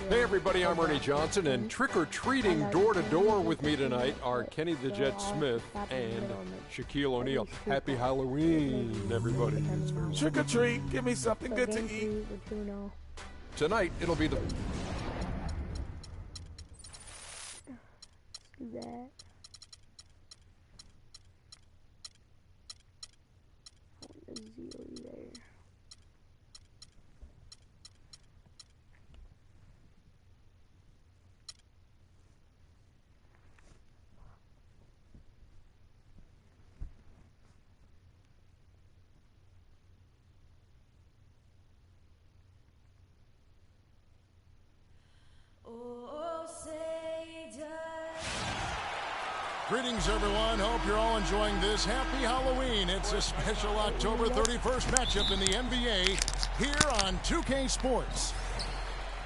Hey everybody, I'm Ernie Johnson, and trick-or-treating door-to-door with me tonight are Kenny the Jet Smith and Shaquille O'Neal. Happy Halloween, everybody. Trick-or-treat, give me something good to eat. Tonight, it'll be the... Do that. I want the zero there. Greetings, everyone. Hope you're all enjoying this. Happy Halloween. It's a special October 31st matchup in the NBA here on 2K Sports.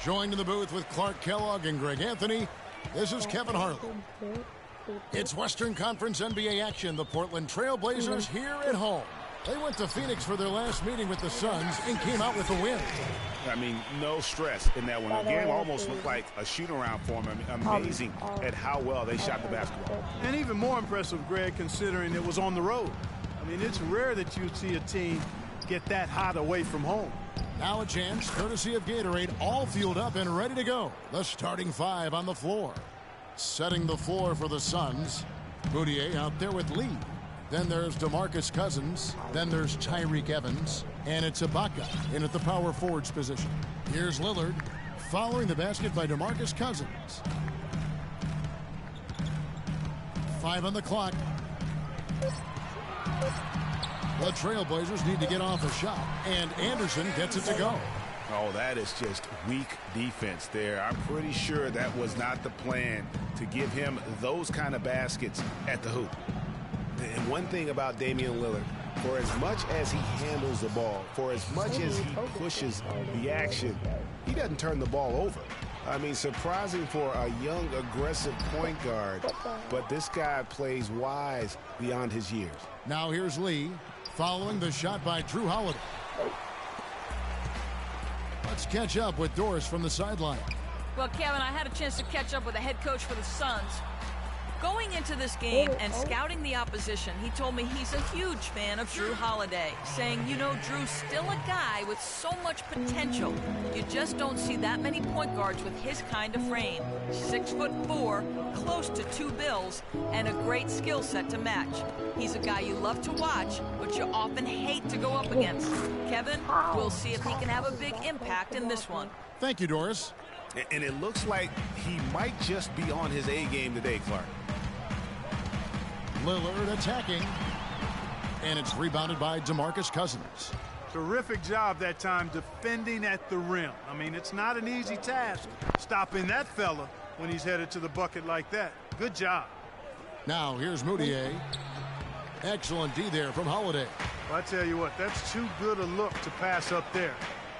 Joined in the booth with Clark Kellogg and Greg Anthony, this is Kevin Harlan. It's Western Conference NBA action. The Portland Trail Blazers here at home. They went to Phoenix for their last meeting with the Suns and came out with a win. I mean, no stress in that one. The game almost looked like a shoot-around for them. Amazing at how well they shot the basketball. And even more impressive, Greg, considering it was on the road. I mean, it's rare that you see a team get that hot away from home. Now a chance, courtesy of Gatorade, all fueled up and ready to go. The starting five on the floor. Setting the floor for the Suns. Moutier out there with Lee. Then there's DeMarcus Cousins. Then there's Tyreek Evans. And it's Ibaka in at the power forwards position. Here's Lillard following the basket by DeMarcus Cousins. 5 on the clock. The Trailblazers need to get off a shot. And Anderson gets it to go. Oh, that is just weak defense there. I'm pretty sure that was not the plan to give him those kind of baskets at the hoop. And one thing about Damian Lillard, for as much as he handles the ball, for as much as he pushes the action, he doesn't turn the ball over. I mean, surprising for a young, aggressive point guard, but this guy plays wise beyond his years. Now here's Lee, following the shot by Drew Holiday. Let's catch up with Doris from the sideline. Well, Kevin, I had a chance to catch up with the head coach for the Suns. Going into this game and scouting the opposition, he told me he's a huge fan of Drew Holiday, saying, you know, Drew's still a guy with so much potential. You just don't see that many point guards with his kind of frame. 6'4", close to 2 bills, and a great skill set to match. He's a guy you love to watch, but you often hate to go up against. Kevin, we'll see if he can have a big impact in this one. Thank you, Doris. And it looks like he might just be on his A game today, Clark. Lillard attacking. And it's rebounded by DeMarcus Cousins. Terrific job that time defending at the rim. I mean, it's not an easy task stopping that fella when he's headed to the bucket like that. Good job. Now here's Moutier. Excellent D there from Holiday. Well, I tell you what, that's too good a look to pass up there.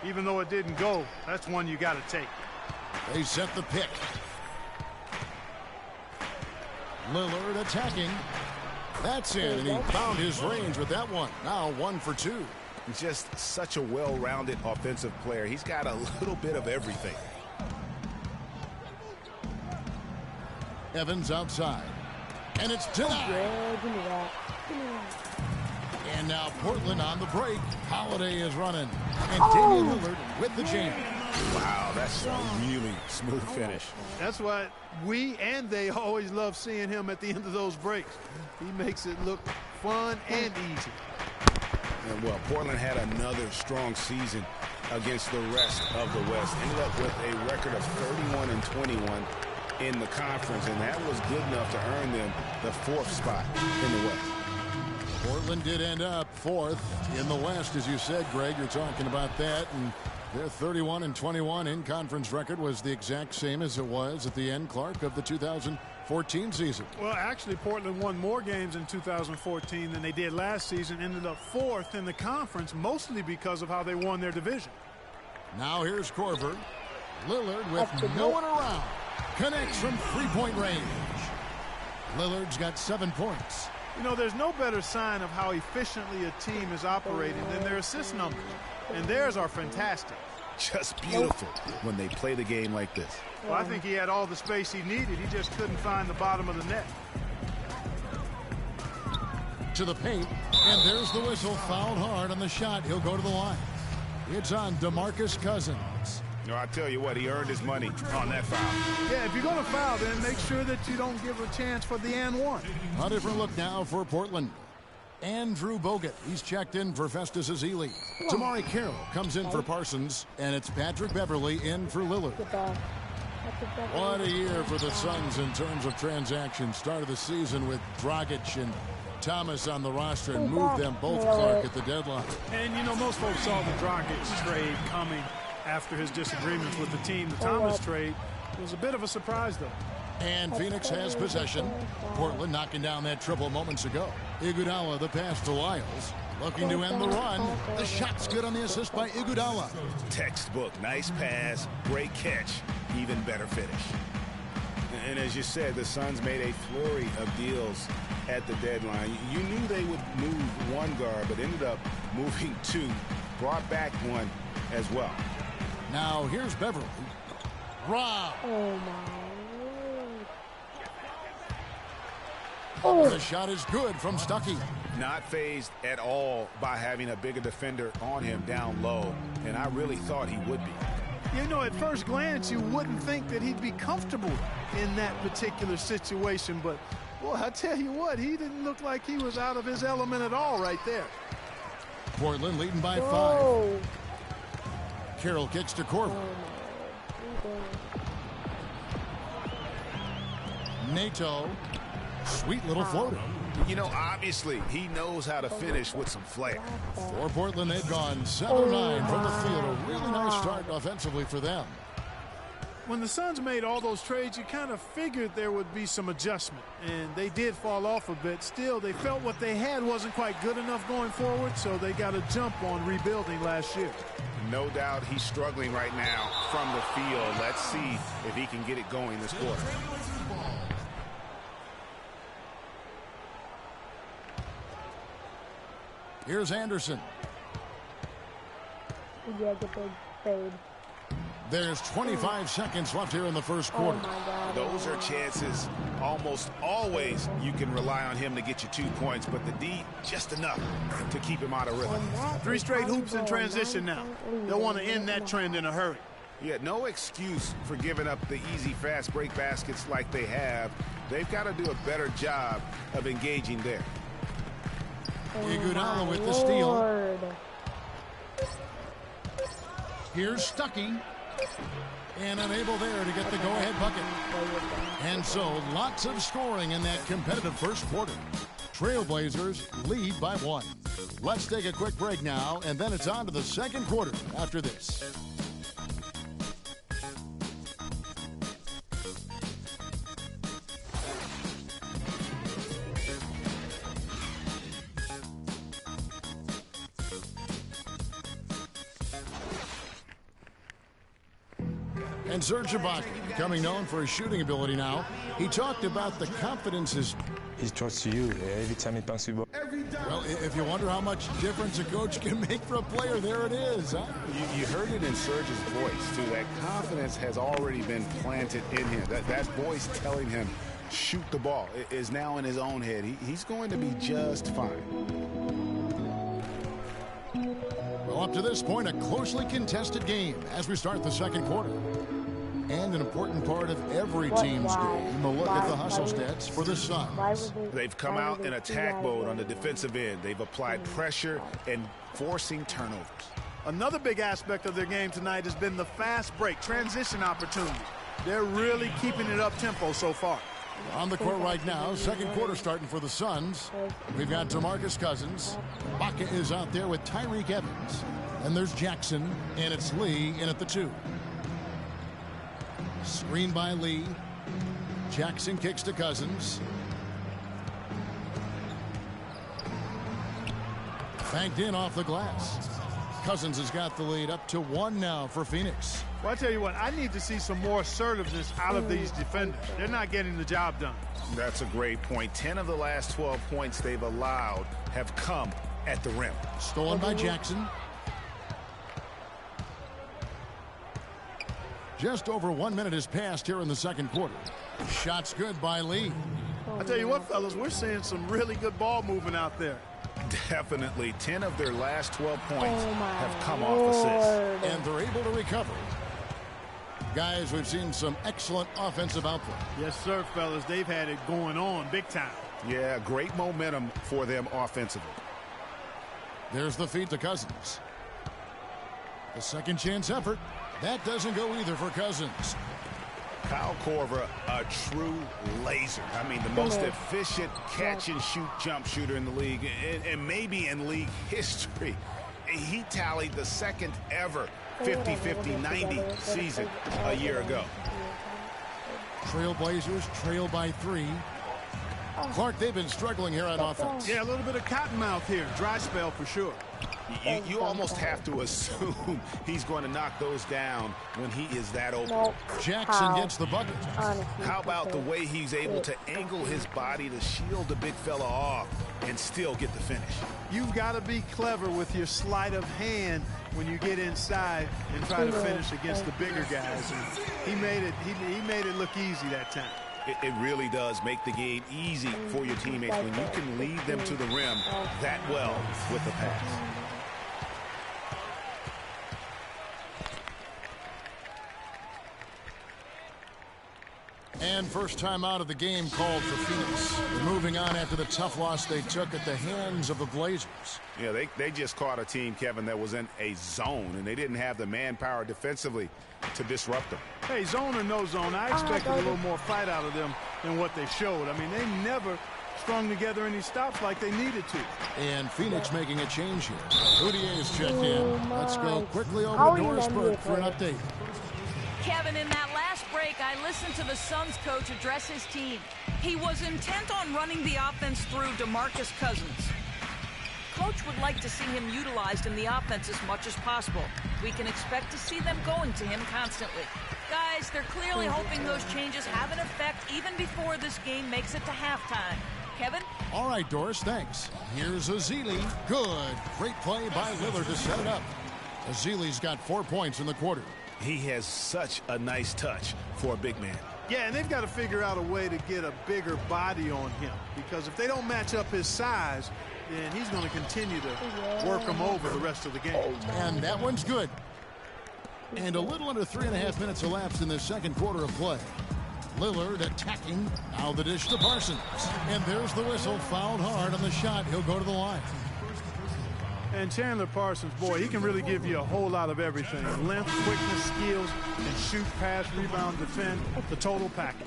Even though it didn't go, that's one you got to take. They set the pick. Lillard attacking. That's in, and he found his range with that one. Now 1 for 2. Just such a well-rounded offensive player. He's got a little bit of everything. Evans outside. And it's denied. And now Portland on the break. Holiday is running. And Damian Lillard with the jam. Wow, that's a really smooth finish. That's why we and they always love seeing him at the end of those breaks. He makes it look fun and easy. And well, Portland had another strong season against the rest of the West. Ended up with a record of 31-21 in the conference, and that was good enough to earn them the 4th spot in the West. Portland did end up 4th in the West, as you said, Greg. You're talking about that, and their 31-21 in-conference record was the exact same as it was at the end, Clark, of the 2014 season. Well, actually, Portland won more games in 2014 than they did last season. Ended up 4th in the conference, mostly because of how they won their division. Now here's Korver. Lillard with no one around. Connects from three-point range. Lillard's got 7 points. You know, there's no better sign of how efficiently a team is operating than their assist numbers. And theirs are fantastic. just beautiful when they play the game like this. Well, I think he had all the space he needed. He just couldn't find the bottom of the net. To the paint, and there's the whistle. Fouled hard on the shot. He'll go to the line. It's on DeMarcus Cousins. No, I tell you what, he earned his money on that foul. Yeah, if you're going to foul, then make sure that you don't give a chance for the and one. A different look now for Portland. Andrew Bogut, he's checked in for Festus Ezeli. Tamari Carroll comes in for Parsons, and it's Patrick Beverley in for Lillard. What a year for the Suns in terms of transactions. Started the season with Dragic and Thomas on the roster and moved them both, Clark, at the deadline. And, you know, most folks saw the Dragic trade coming after his disagreements with the team. The Thomas trade was a bit of a surprise, though. And Phoenix has possession. Portland knocking down that triple moments ago. Iguodala, the pass to Lyles. Looking to end the run. The shot's good on the assist by Iguodala. Textbook. Nice pass. Great catch. Even better finish. And as you said, the Suns made a flurry of deals at the deadline. You knew they would move one guard, but ended up moving two. Brought back one as well. Now here's Beverly. Rob. Oh, my. The shot is good from Stuckey. Not fazed at all by having a bigger defender on him down low, and I really thought he would be. You know, at first glance, you wouldn't think that he'd be comfortable in that particular situation, but, boy, I tell you what, he didn't look like he was out of his element at all right there. Portland leading by 5. Oh. Carroll kicks to Corver. Nato. Sweet little floater. You know, obviously, he knows how to finish with some flair. For Portland, they've gone 7-9 from the field. A really nice start offensively for them. When the Suns made all those trades, you kind of figured there would be some adjustment, and they did fall off a bit. Still, they felt what they had wasn't quite good enough going forward, so they got a jump on rebuilding last year. No doubt he's struggling right now from the field. Let's see if he can get it going this quarter. Here's Anderson. Yeah, get the fade. There's 25 seconds left here in the first quarter. Oh my God. Those are chances almost always you can rely on him to get you 2 points, but the D just enough to keep him out of rhythm. 3 straight hoops in transition now. They'll want to end that trend in a hurry. Yeah, no excuse for giving up the easy, fast break baskets like they have. They've got to do a better job of engaging there. Iguodala with the steal. Here's Stuckey. And unable there to get the go-ahead bucket. And so lots of scoring in that competitive first quarter. Trailblazers lead by 1. Let's take a quick break now, and then it's on to the second quarter after this. And Serge Ibaka, becoming known for his shooting ability now, he talked about the confidence he trusts you every time he punts the ball. Well, if you wonder how much difference a coach can make for a player, there it is. Huh? You heard it in Serge's voice, too. That confidence has already been planted in him. That voice telling him, shoot the ball, is now in his own head. He's going to be just fine. Well, up to this point, a closely contested game as we start the second quarter. And an important part of every team's game, a look at the hustle stats for the Suns. They've come out in attack mode on the defensive end. They've applied pressure and forcing turnovers. Another big aspect of their game tonight has been the fast break, transition opportunity. They're really keeping it up-tempo so far. On the court right now, second quarter starting for the Suns. We've got DeMarcus Cousins. Ibaka is out there with Tyreek Evans. And there's Jackson, and it's Lee in at the 2. Screen by Lee. Jackson kicks to Cousins. Banked in off the glass. Cousins has got the lead up to 1 now for Phoenix. Well, I tell you what, I need to see some more assertiveness out of these defenders. They're not getting the job done. That's a great point. 10 of the last 12 points they've allowed have come at the rim. Stolen by Jackson. Just over 1 minute has passed here in the second quarter. Shots good by Lee. I tell you what, fellas, we're seeing some really good ball movement out there. Definitely. 10 of their last 12 points have come Lord. off assists. And they're able to recover. Guys, we've seen some excellent offensive output. Yes, sir, fellas. They've had it going on big time. Yeah, great momentum for them offensively. There's the feed to Cousins. The second chance effort. That doesn't go either for Cousins. Kyle Korver, a true laser. I mean, the most efficient catch-and-shoot jump shooter in the league, and maybe in league history. He tallied the second ever 50-50-90 season a year ago. Trailblazers trail by 3. Clark, they've been struggling here on offense. Yeah, a little bit of cottonmouth here. Dry spell for sure. You almost have to assume he's going to knock those down when he is that open. Nope. Jackson gets the bucket. How about the way he's able to angle his body to shield the big fella off and still get the finish? You've got to be clever with your sleight of hand when you get inside and try to finish against the bigger guys. And he made it look easy that time. It really does make the game easy for your teammates when you can lead them to the rim that well with the pass. And first time out of the game called for Phoenix. They're moving on after the tough loss they took at the hands of the Blazers. Yeah, they just caught a team, Kevin, that was in a zone, and they didn't have the manpower defensively to disrupt them. Hey, zone or no zone, I expected a little more fight out of them than what they showed. I mean, they never strung together any stops like they needed to. And Phoenix making a change here. Houtier is checked in. Let's go quickly over to Doris Burke for an update. Kevin, in that last break, I listened to the Suns coach address his team. He was intent on running the offense through DeMarcus Cousins. Coach would like to see him utilized in the offense as much as possible. We can expect to see them going to him constantly. Guys, they're clearly hoping those changes have an effect even before this game makes it to halftime. Kevin? All right, Doris, thanks. Here's Ezeli. Good. Great play by Lillard to set it up. Ezeli's got 4 points in the quarter. He has such a nice touch for a big man. Yeah, and they've got to figure out a way to get a bigger body on him, because if they don't match up his size, then he's going to continue to work him over the rest of the game. And that one's good. And a little under 3.5 minutes elapsed in the second quarter of play. Lillard attacking. Now the dish to Parsons. And there's the whistle. Fouled hard on the shot. He'll go to the line. And Chandler Parsons, boy, he can really give you a whole lot of everything. Length, quickness, skills, and shoot, pass, rebound, defend, the total package.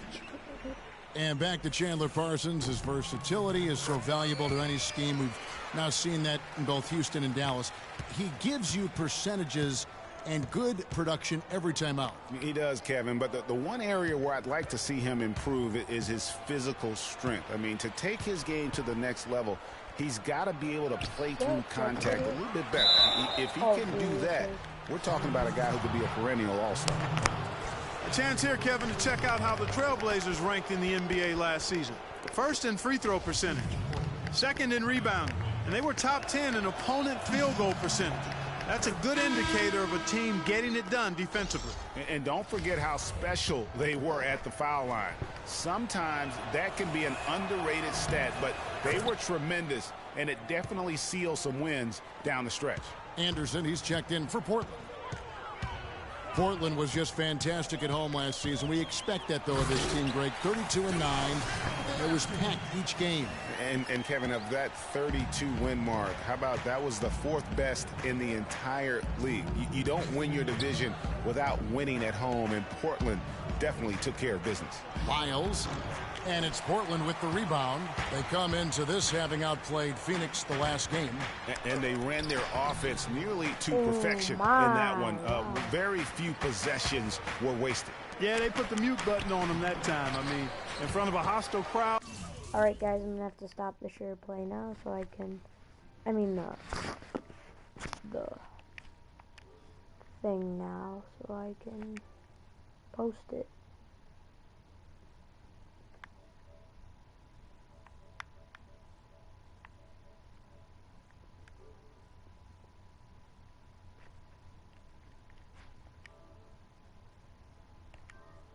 And back to Chandler Parsons. His versatility is so valuable to any scheme. We've now seen that in both Houston and Dallas. He gives you percentages and good production every time out. He does, Kevin, but the one area where I'd like to see him improve is his physical strength. I mean, to take his game to the next level, he's got to be able to play through contact a little bit better. If he can do that, we're talking about a guy who could be a perennial all-star. A chance here, Kevin, to check out how the Trailblazers ranked in the NBA last season. First in free throw percentage, second in rebounding, and they were top 10 in opponent field goal percentage. That's a good indicator of a team getting it done defensively. And don't forget how special they were at the foul line. Sometimes that can be an underrated stat, but they were tremendous, and it definitely sealed some wins down the stretch. Anderson, he's checked in for Portland. Portland was just fantastic at home last season. We expect that, though, of this team, Greg. 32-9. It was packed each game. And Kevin, of that 32-win mark, how about that was the 4th best in the entire league? You don't win your division without winning at home, and Portland definitely took care of business. Miles, and it's Portland with the rebound. They come into this having outplayed Phoenix the last game. And they ran their offense nearly to perfection in that one. Very few possessions were wasted. Yeah, they put the mute button on them that time. I mean, in front of a hostile crowd. Alright guys, I'm gonna have to stop the share play now so I can, the thing now so I can post it.